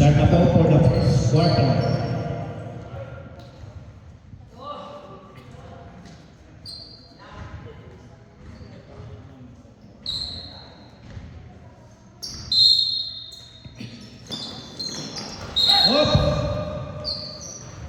Start na po for the first quarter.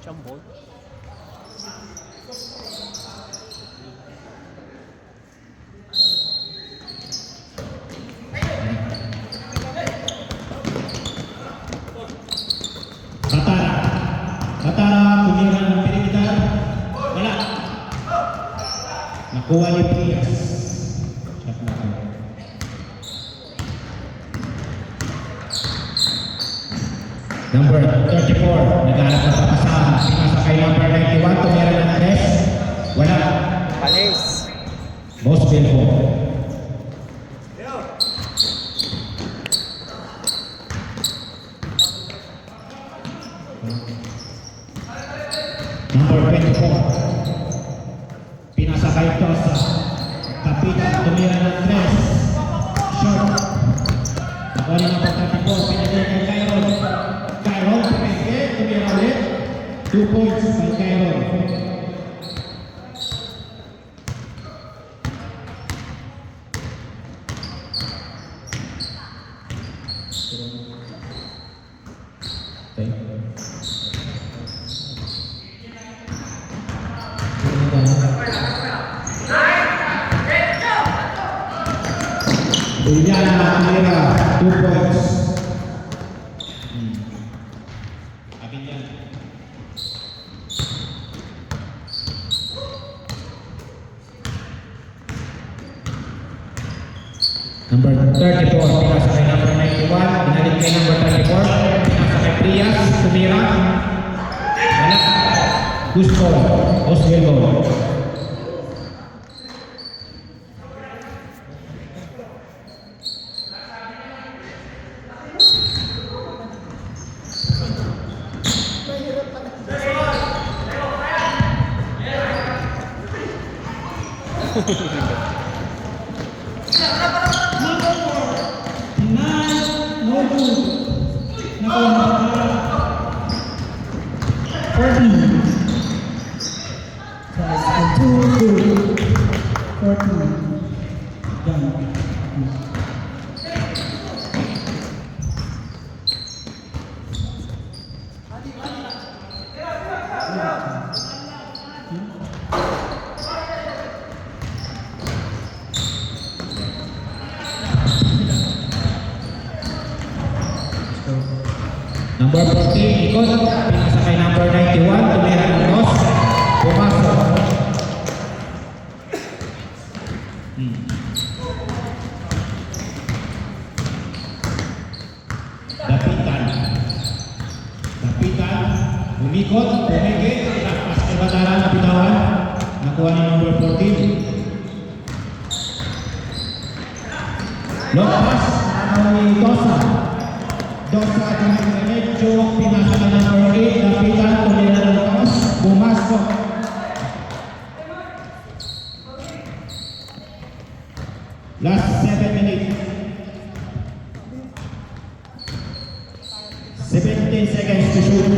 Jumbo. Katara, tumira ng perimeter. Wala. Nakuha ni Prias. Shot na ka. Number 34, naghanap na sa kasama. Pinasa kay number 91, tumira ng 3. Wala. Palis. Boss Belfo. Number 24. Pinasa kay Tosa. Kapitan, tumira ng 3. Short. Nakuha ni number 34. Pinagay kay Kyron. Kyron, tumira ulit. 2 points kay Kyron. Juliana tumira 2 points. Akin yan. Number 34, pinasa kay number 91, binalik kay number 34, pinasa kay Prias, tumira. Wala. Gusto, Oswego. Number 14, ikot, pinasa kay number 91, tumira ng Ross, pumasok. Dapitan, umikot, pumigit, lakas kay Batara, napitawan, nakuha ni number 14. Long pass, ni Tosa. Dosa at medyo pinasa ka ng number 8, Dapitan, tumira ng Ross, pumasok. Last 7 minutes. 17 seconds to shoot.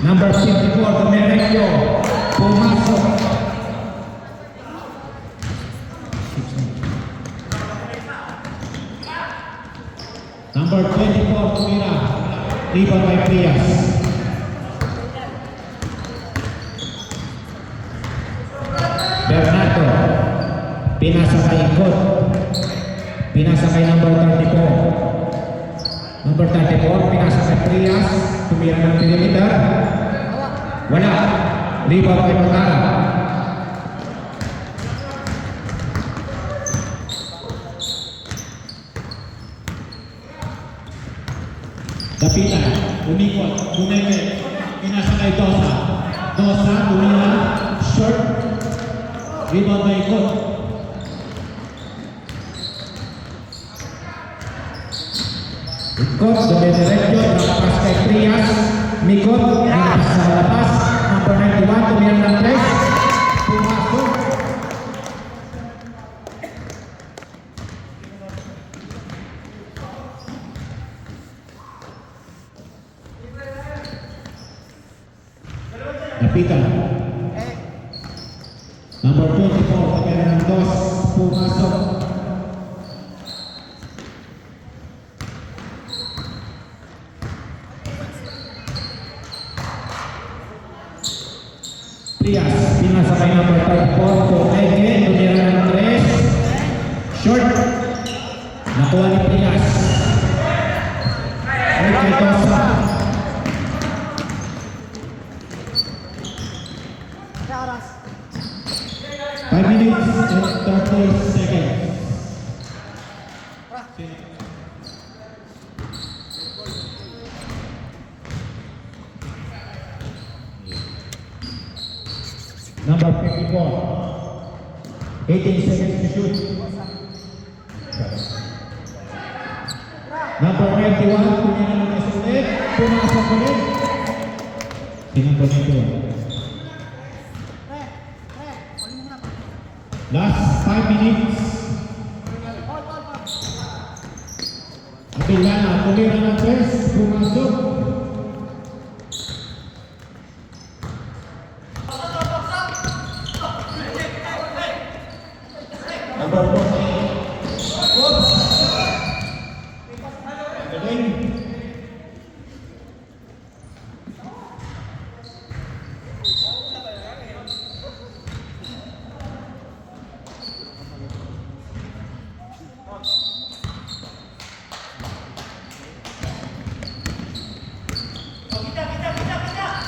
Number 54, Domerecchio, pumasok. Number 24, tumira. Rebound by Prias. Bernardo, pinasa kay Ikot. Pinasa kay number 34. Number 34, pinasa kay Prias. Tumira ng perimeter. Wala. Rebound by Batara. Dapitan, umikot, bumeke, pinasa kay Dosa. Dosa, tumira, short, rebound by Ikot. Ikot, dumidiretso, nakapas kay Prias, Mikot, nakapas sa labas, number 91, tumira ng 3, pumasok. Lapitan. Number 24, tumira ng 2, pumasok. Prias, pinasa kay number 34, Pumenge, tumira ng 3. Short. Nakuha ni Prias. Kay Tosa. 5 minutes and 30 seconds. Number 54. 18 seconds to shoot. Number 91, tumira ng ulit. Pumasok ulit. Number 91. Last 5 minutes. Abiliana, tumira ng 3, pumasok. Number 40. Galing.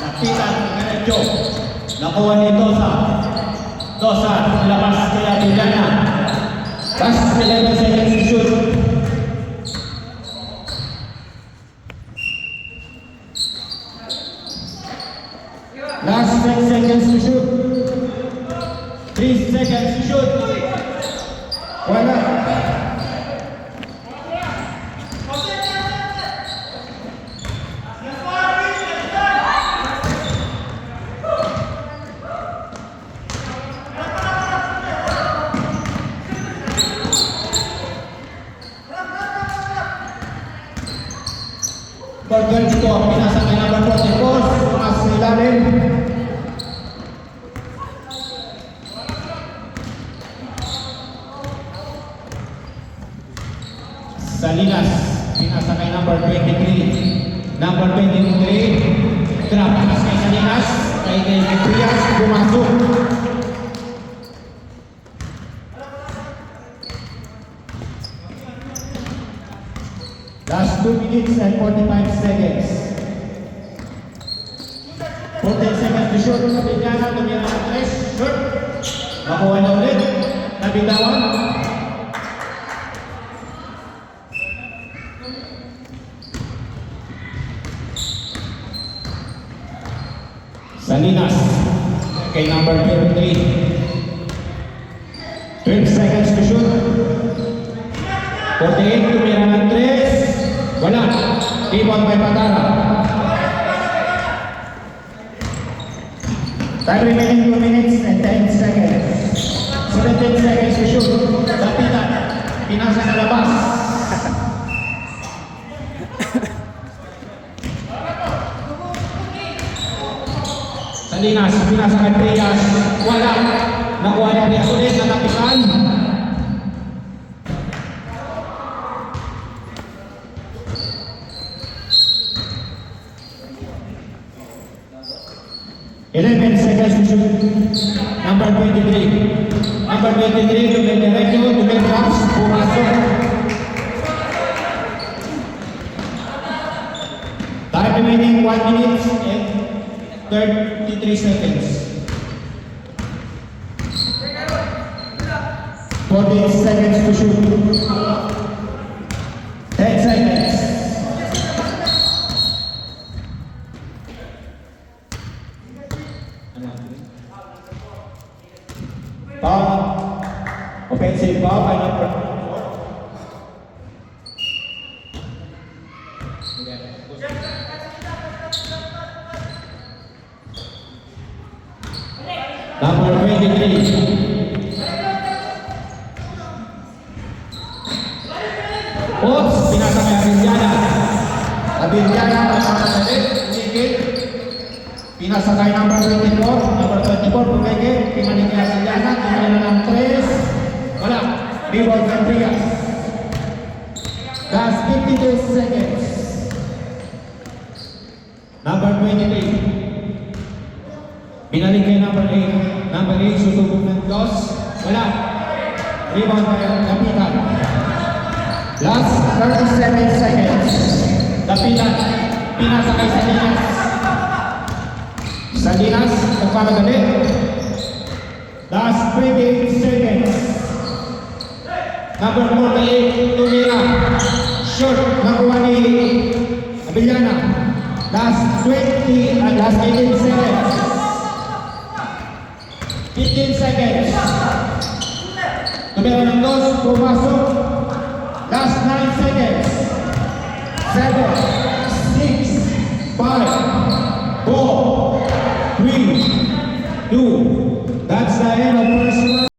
Lapitan ng Garecho. Nakuha ni Tosa. Tosa, labas kay Abiliana. Last 11 seconds to shoot. Last 10 seconds to shoot. 3 seconds to shoot. Wala. Burger dito, pinasa kay number 44, pumas sa ilalim. Salinas, pinasa kay number 23. Number 23, drop pass kay Salinas, kay Prias, pumasok. Last 2 minutes and 45 seconds. 14 seconds to shoot. Abiliana, tumira ng 3. Shoot. Makuha na ulit. Nabitawan. Salinas. Kay number 33. 12 seconds to shoot. 48, tumira ng 3. Wala. Rebound by Patara. Time remaining 2 minutes and 10 seconds. 17 seconds to shoot. Lapitan. Pinasa na labas. Salinas. Pinasa kay Prias. Wala. Nakuha ni Prias ulit. Nalapitan. Eleven seconds to shoot. Number 23. Number 23, Tumediretso, Tumedrops, pumasok. Time remaining 1 minute and 33 seconds. 14 seconds to shoot. 10 seconds. Foul. Offensive foul by number 4. Number 23. Oops, pinasa kay Abiliana. Abiliana, pasama sa net, uligid. Pinasakay number 24. Number 24, Pugege. Pinanikia sa Diana. Tumira ng 3. Wala. Bibol Ventrias. That's 52 seconds. Number 23. Binalik kay number 8. Number 8, susubok ng dos. Wala. Rebound by Kapitan. Last 37 seconds. Kapitan. Pinasakay sa Dinas. Sa Dinas, nagpalagali. Last 28 seconds. Number 48, tumira. Short, nakuha ni Abiliana. Last 18 seconds. 15 seconds. Tumira ng dos, pumasok. Last 9 seconds. 7, 6, 5, 4, 3, 2. That's the end of first round.